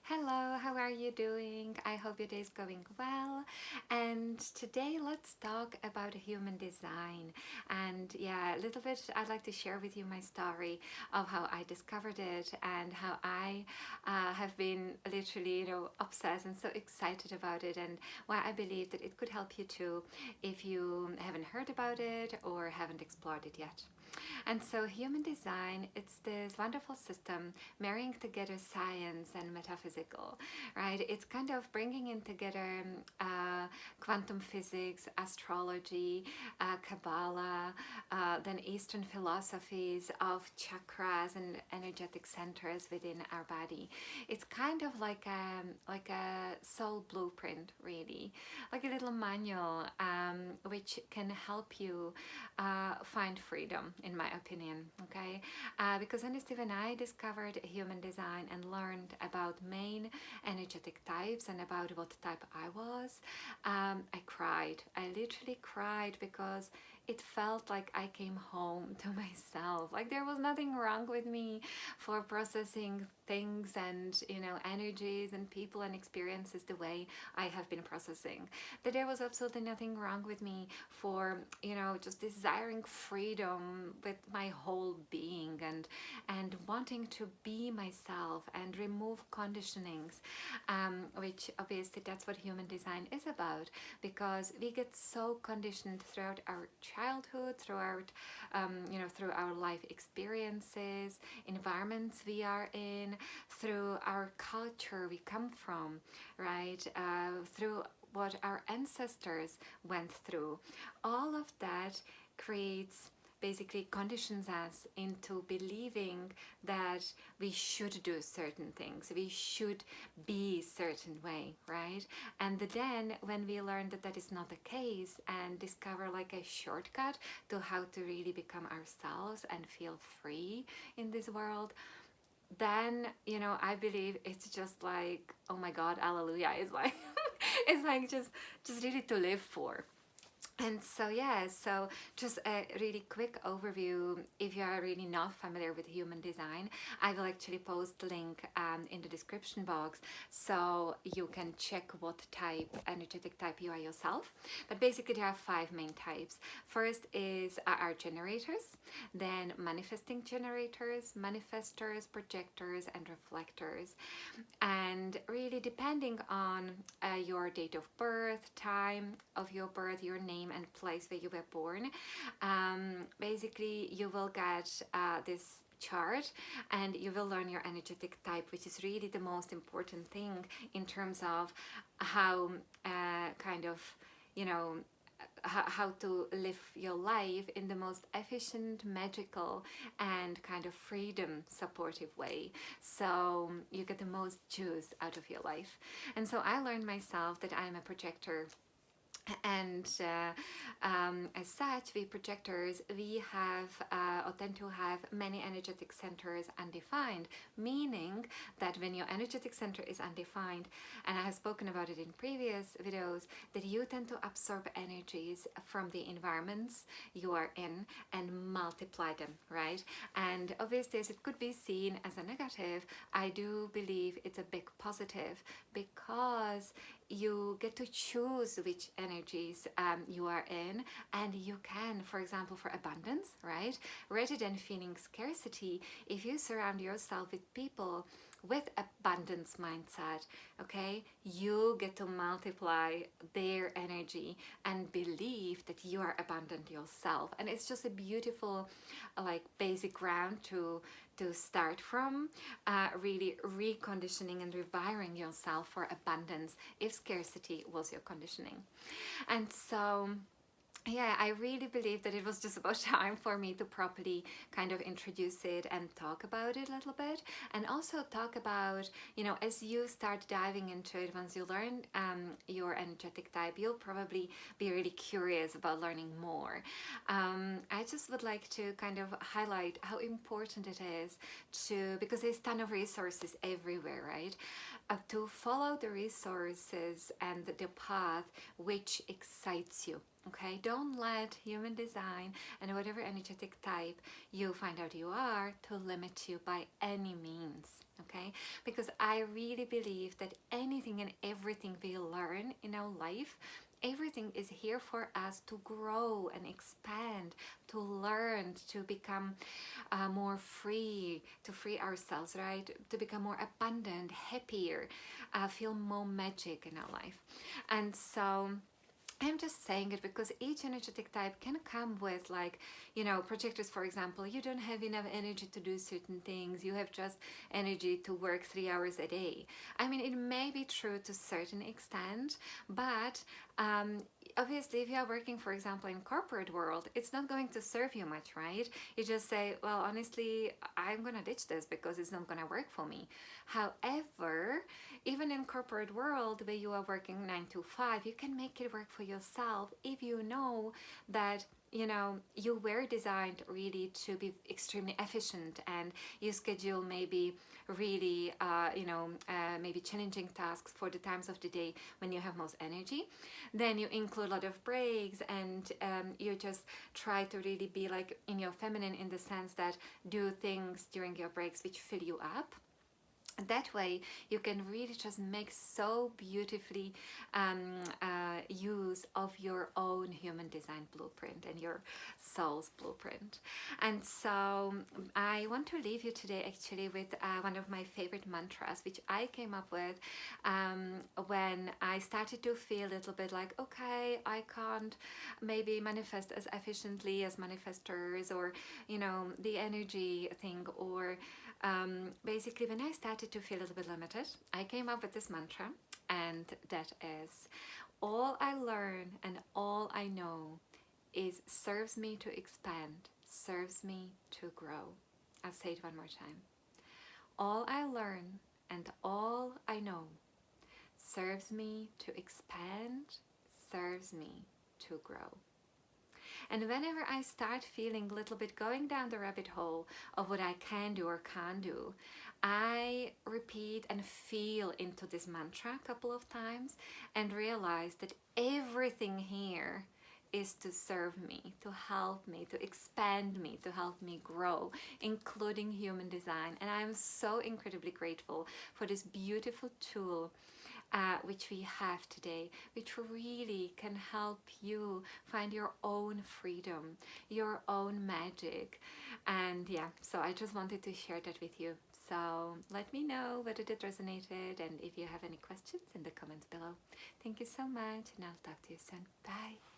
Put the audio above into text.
Hello, how are you doing? I hope your day is going well. And today let's talk about human design. And yeah, a little bit, I'd like to share with you my story of how I discovered it and how I have been literally, obsessed and so excited about it, and why I believe that it could help you too if you haven't heard about it or haven't explored it yet. And so human design, it's this wonderful system marrying together science and metaphysical, right? It's kind of bringing in together quantum physics, astrology, Kabbalah, then Eastern philosophies of chakras and energetic centers within our body. It's kind of like a soul blueprint, really, like a little manual, which can help you find freedom, in my opinion. Okay, because when Steve and I discovered human design and learned about main energetic types and about what type I was, I cried. I literally cried because it felt like I came home to myself. Like there was nothing wrong with me for processing things and energies and people and experiences the way I have been processing. That there was absolutely nothing wrong with me for just desiring freedom with my whole being and wanting to be myself and remove conditionings, which obviously that's what human design is about, because we get so conditioned throughout our childhood, through our life experiences, environments we are in, through our culture we come from, right? Through what our ancestors went through. All of that creates, basically conditions us into believing that we should do certain things, we should be a certain way, right? And then when we learn that that is not the case and discover like a shortcut to how to really become ourselves and feel free in this world, then I believe it's just like, oh my god, hallelujah. It's like it's like just really to live for. And so yeah, so just a really quick overview. If you are really not familiar with human design, I will actually post the link in the description box so you can check what energetic type you are yourself. But basically there are 5 main types. First is our generators, then manifesting generators, manifestors, projectors, and reflectors. And really depending on your date of birth, time of your birth, your name and place where you were born, basically you will get this chart and you will learn your energetic type, which is really the most important thing in terms of how kind of how to live your life in the most efficient, magical, and kind of freedom supportive way, so you get the most juice out of your life. And so I learned myself that I'm a projector, and as such, we projectors, we have or tend to have many energetic centers undefined, meaning that when your energetic center is undefined, and I have spoken about it in previous videos, that you tend to absorb energies from the environments you are in and multiply them, right? And obviously, as it could be seen as a negative, I do believe it's a big positive, because you get to choose which energies you are in, and you can, for example, for abundance, right, rather than feeling scarcity, if you surround yourself with people with abundance mindset, okay, you get to multiply their energy and believe that you are abundant yourself. And it's just a beautiful like basic ground to start from, really reconditioning and rewiring yourself for abundance if scarcity was your conditioning. And so yeah, I really believe that it was just about time for me to properly kind of introduce it and talk about it a little bit, and also talk about, as you start diving into it, once you learn your energetic type, you'll probably be really curious about learning more. I just would like to kind of highlight how important it is because there's a ton of resources everywhere, right? To follow the resources and the path which excites you. Okay, don't let human design and whatever energetic type you find out you are to limit you by any means. Okay, because I really believe that anything and everything we learn in our life, everything is here for us to grow and expand, to learn, to become more free, to free ourselves, right? To become more abundant, happier, feel more magic in our life. And so I'm just saying it because each energetic type can come with, like, you know, projectors, for example, you don't have enough energy to do certain things. You have just energy to work 3 hours a day. I mean, it may be true to a certain extent, but um, obviously if you are working, for example, in corporate world, it's not going to serve you much, right? You just say, well, honestly, I'm gonna ditch this because it's not gonna work for me. However, even in corporate world where you are working 9 to 5, you can make it work for yourself if you know that, you know, you were designed really to be extremely efficient, and you schedule maybe really maybe challenging tasks for the times of the day when you have most energy. Then you include a lot of breaks, and you just try to really be like in your feminine, in the sense that do things during your breaks which fill you up. That way you can really just make so beautifully use of your own human design blueprint and your soul's blueprint. And so I want to leave you today actually with one of my favorite mantras, which I came up with when I started to feel a little bit like, okay, I can't maybe manifest as efficiently as manifestors, or, you know, the energy thing, or basically when I started to feel a little bit limited, I came up with this mantra, and that is, all I learn and all I know is serves me to expand, serves me to grow. I'll say it one more time. All I learn and all I know serves me to expand, serves me to grow. And whenever I start feeling a little bit going down the rabbit hole of what I can do or can't do, I repeat and feel into this mantra a couple of times and realize that everything here is to serve me, to help me, to expand me, to help me grow, including human design. And I'm so incredibly grateful for this beautiful tool which we have today, which really can help you find your own freedom, your own magic. And yeah, so I just wanted to share that with you. So let me know whether it resonated, and if you have any questions in the comments below. Thank you so much, and I'll talk to you soon. Bye.